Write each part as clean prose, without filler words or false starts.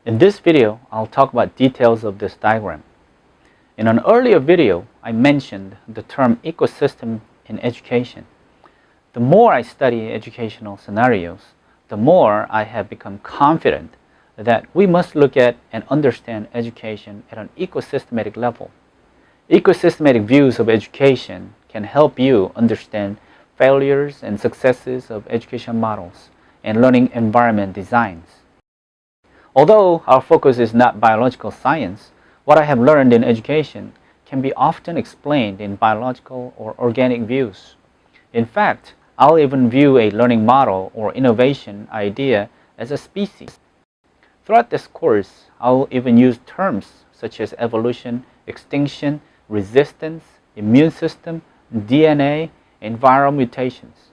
In this video, I'll talk about details of this diagram. In an earlier video, I mentioned the term ecosystem in education. The more I study educational scenarios, the more I have become confident that we must look at and understand education at an ecosystematic level. Ecosystematic views of education can help you understand failures and successes of education models and learning environment designs. Although our focus is not biological science, what I have learned in education can be often explained in biological or organic views. In fact, I'll even view a learning model or innovation idea as a species. Throughout this course, I'll even use terms such as evolution, extinction, resistance, immune system, DNA, and viral mutations.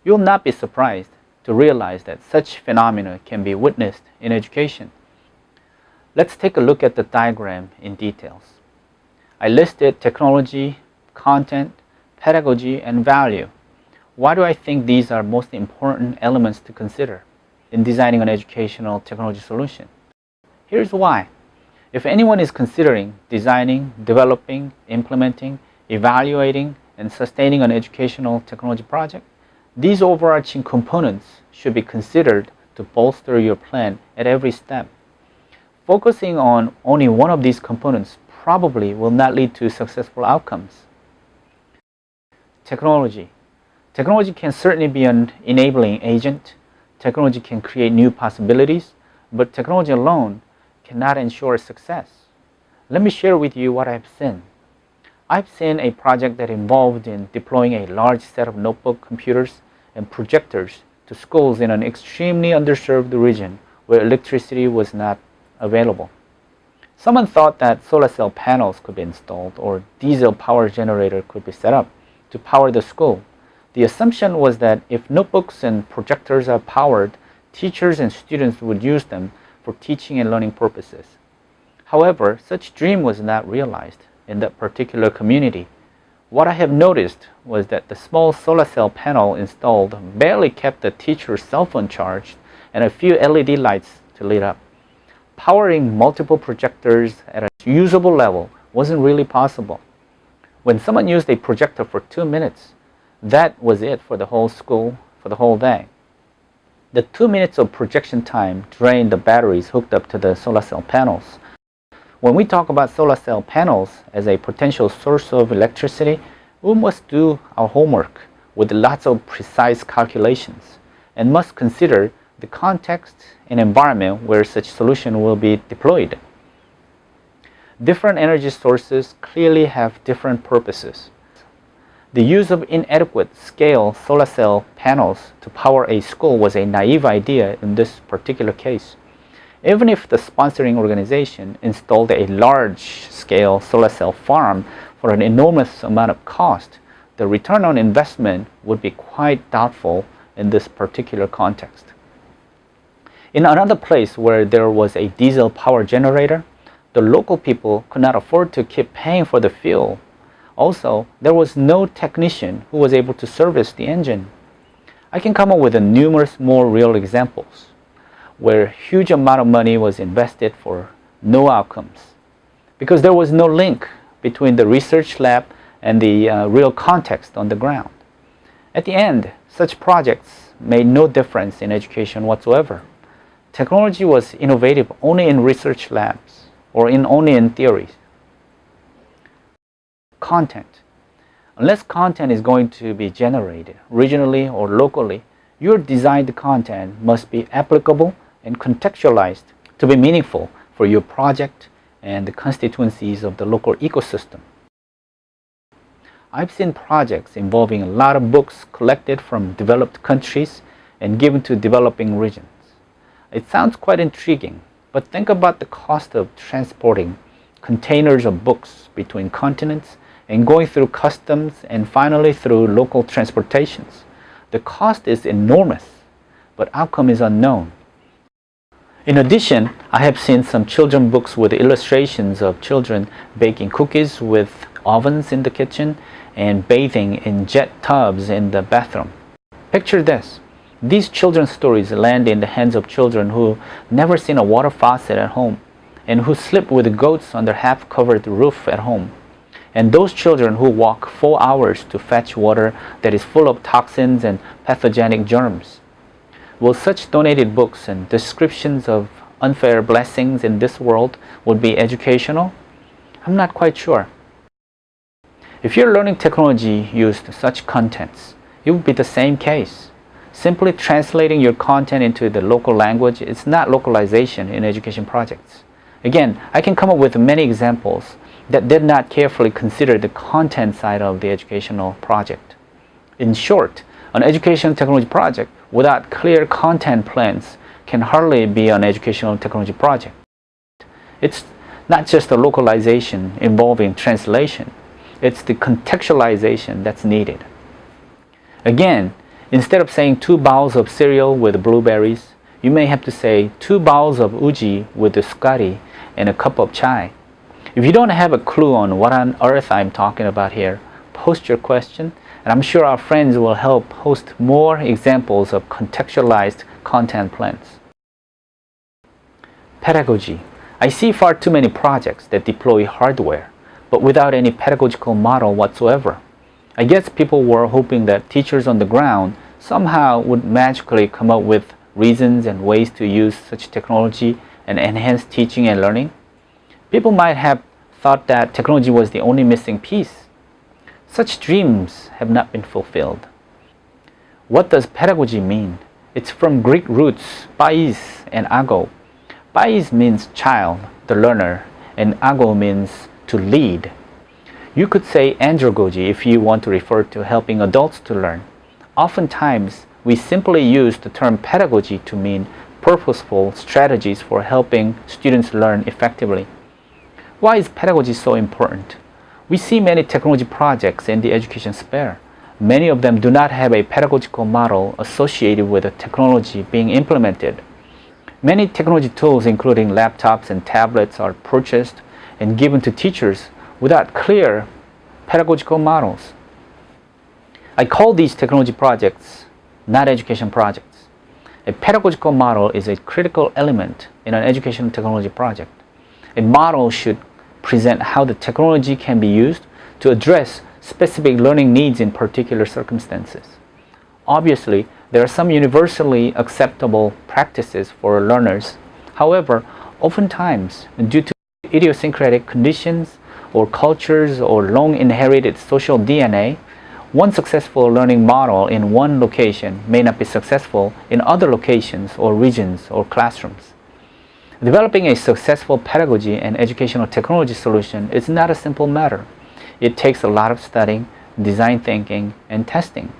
You'll not be surprised to realize that such phenomena can be witnessed in education. Let's take a look at the diagram in details. I listed technology, content, pedagogy, and value. Why do I think these are most important elements to consider in designing an educational technology solution? Here's why. If anyone is considering designing, developing, implementing, evaluating, and sustaining an educational technology project, these overarching components should be considered to bolster your plan at every step. Focusing on only one of these components probably will not lead to successful outcomes. Technology. Technology can certainly be an enabling agent. Technology can create new possibilities, but technology alone cannot ensure success. Let me share with you what I've seen. I've seen a project that involved in deploying a large set of notebook computers and projectors to schools in an extremely underserved region where electricity was not available. Someone thought that solar cell panels could be installed or diesel power generator could be set up to power the school. The assumption was that if notebooks and projectors are powered, teachers and students would use them for teaching and learning purposes. However, such dream was not realized in that particular community. What I have noticed was that the small solar cell panel installed barely kept the teacher's cell phone charged and a few LED lights to lit up. Powering multiple projectors at a usable level wasn't really possible. When someone used a projector for 2 minutes, that was it for the whole school, for the whole day. The 2 minutes of projection time drained the batteries hooked up to the solar cell panels. When we talk about solar cell panels as a potential source of electricity, we must do our homework with lots of precise calculations and must consider the context and environment where such solution will be deployed. Different energy sources clearly have different purposes. The use of inadequate scale solar cell panels to power a school was a naive idea in this particular case. Even if the sponsoring organization installed a large-scale solar cell farm for an enormous amount of cost, the return on investment would be quite doubtful in this particular context. In another place where there was a diesel power generator, the local people could not afford to keep paying for the fuel. Also, there was no technician who was able to service the engine. I can come up with numerous more real examples where huge amount of money was invested for no outcomes because there was no link between the research lab and the real context on the ground. At the end, such projects made no difference in education whatsoever. Technology was innovative only in research labs or only in theories. Content. Unless content is going to be generated regionally or locally, your designed content must be applicable and contextualized to be meaningful for your project and the constituencies of the local ecosystem. I've seen projects involving a lot of books collected from developed countries and given to developing regions. It sounds quite intriguing, but think about the cost of transporting containers of books between continents and going through customs and finally through local transportations. The cost is enormous, but outcome is unknown. In addition, I have seen some children books with illustrations of children baking cookies with ovens in the kitchen and bathing in jet tubs in the bathroom. Picture this. These children's stories land in the hands of children who never seen a water faucet at home and who sleep with goats on their half-covered roof at home. And those children who walk 4 hours to fetch water that is full of toxins and pathogenic germs. Will such donated books and descriptions of unfair blessings in this world would be educational? I'm not quite sure. If your learning technology used such contents, it would be the same case. Simply translating your content into the local language is not localization in education projects. Again, I can come up with many examples that did not carefully consider the content side of the educational project. In short, an educational technology project without clear content plans can hardly be an educational technology project. It's not just a localization involving translation, it's the contextualization that's needed. Again, instead of saying 2 bowls of cereal with blueberries, you may have to say 2 bowls of uji with scotty and a cup of chai. If you don't have a clue on what on earth I'm talking about here, post your question, and I'm sure our friends will help post more examples of contextualized content plans. Pedagogy. I see far too many projects that deploy hardware, but without any pedagogical model whatsoever. I guess people were hoping that teachers on the ground somehow would magically come up with reasons and ways to use such technology and enhance teaching and learning. People might have thought that technology was the only missing piece. Such dreams have not been fulfilled. What does pedagogy mean? It's from Greek roots, pais and ago. Pais means child, the learner, and ago means to lead. You could say andragogy if you want to refer to helping adults to learn. Oftentimes, we simply use the term pedagogy to mean purposeful strategies for helping students learn effectively. Why is pedagogy so important? We see many technology projects in the education sphere. Many of them do not have a pedagogical model associated with the technology being implemented. Many technology tools, including laptops and tablets, are purchased and given to teachers without clear pedagogical models. I call these technology projects not education projects. A pedagogical model is a critical element in an education technology project. A model should present how the technology can be used to address specific learning needs in particular circumstances. Obviously, there are some universally acceptable practices for learners. However, oftentimes, due to idiosyncratic conditions or cultures or long inherited social DNA, one successful learning model in one location may not be successful in other locations or regions or classrooms. Developing a successful pedagogy and educational technology solution is not a simple matter. It takes a lot of studying, design thinking, and testing.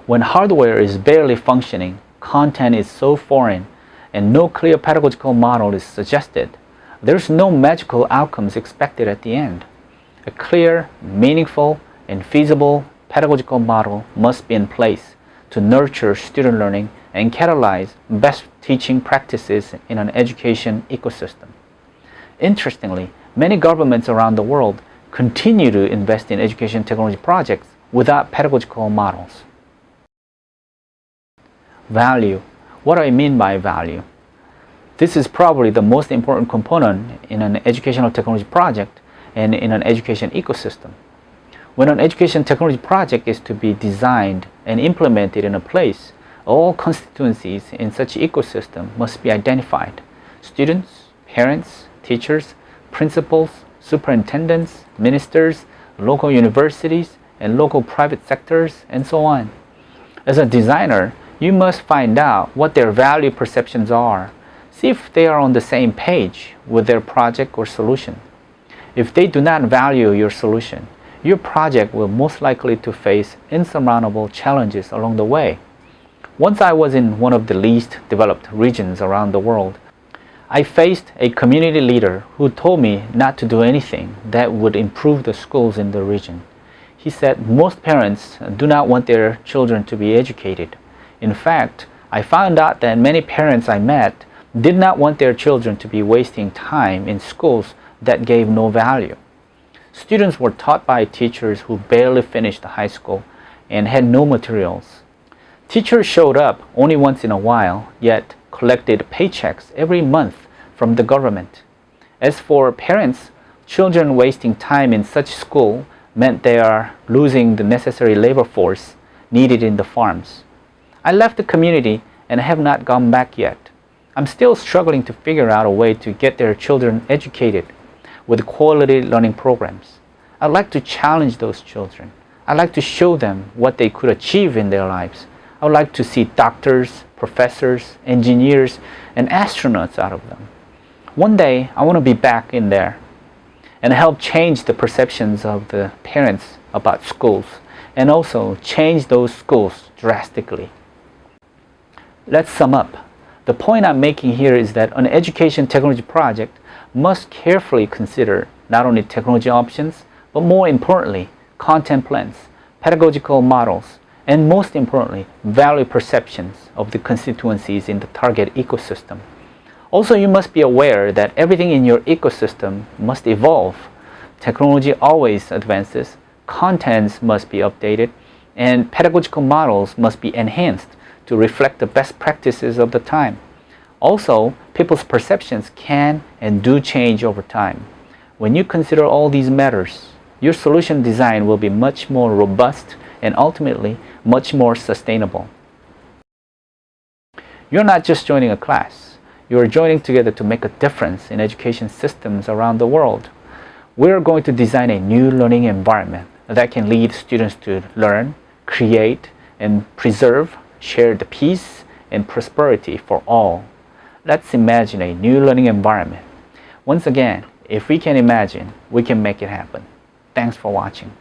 When hardware is barely functioning, content is so foreign, and no clear pedagogical model is suggested, there's no magical outcomes expected at the end. A clear, meaningful, and feasible pedagogical model must be in place to nurture student learning and catalyze best teaching practices in an education ecosystem. Interestingly, many governments around the world continue to invest in education technology projects without pedagogical models. Value. What do I mean by value? This is probably the most important component in an educational technology project and in an education ecosystem. When an education technology project is to be designed and implemented in a place, all constituencies in such ecosystem must be identified. Students, parents, teachers, principals, superintendents, ministers, local universities, and local private sectors, and so on. As a designer, you must find out what their value perceptions are. See if they are on the same page with their project or solution. If they do not value your solution, your project will most likely to face insurmountable challenges along the way. Once I was in one of the least developed regions around the world, I faced a community leader who told me not to do anything that would improve the schools in the region. He said most parents do not want their children to be educated. In fact, I found out that many parents I met did not want their children to be wasting time in schools that gave no value. Students were taught by teachers who barely finished high school and had no materials. Teachers showed up only once in a while, yet collected paychecks every month from the government. As for parents, children wasting time in such school meant they are losing the necessary labor force needed in the farms. I left the community and have not gone back yet. I'm still struggling to figure out a way to get their children educated with quality learning programs. I'd like to challenge those children. I'd like to show them what they could achieve in their lives. I would like to see doctors, professors, engineers, and astronauts out of them. One day, I want to be back in there and help change the perceptions of the parents about schools and also change those schools drastically. Let's sum up. The point I'm making here is that an education technology project must carefully consider not only technology options, but more importantly, content plans, pedagogical models, and most importantly, value perceptions of the constituencies in the target ecosystem. Also, you must be aware that everything in your ecosystem must evolve. Technology always advances, contents must be updated, and pedagogical models must be enhanced to reflect the best practices of the time. Also, people's perceptions can and do change over time. When you consider all these matters, your solution design will be much more robust and ultimately much more sustainable. You're not just joining a class. You are joining together to make a difference in education systems around the world. We're going to design a new learning environment that can lead students to learn, create, and preserve shared peace and prosperity for all. Let's imagine a new learning environment. Once again, if we can imagine, we can make it happen. Thanks for watching.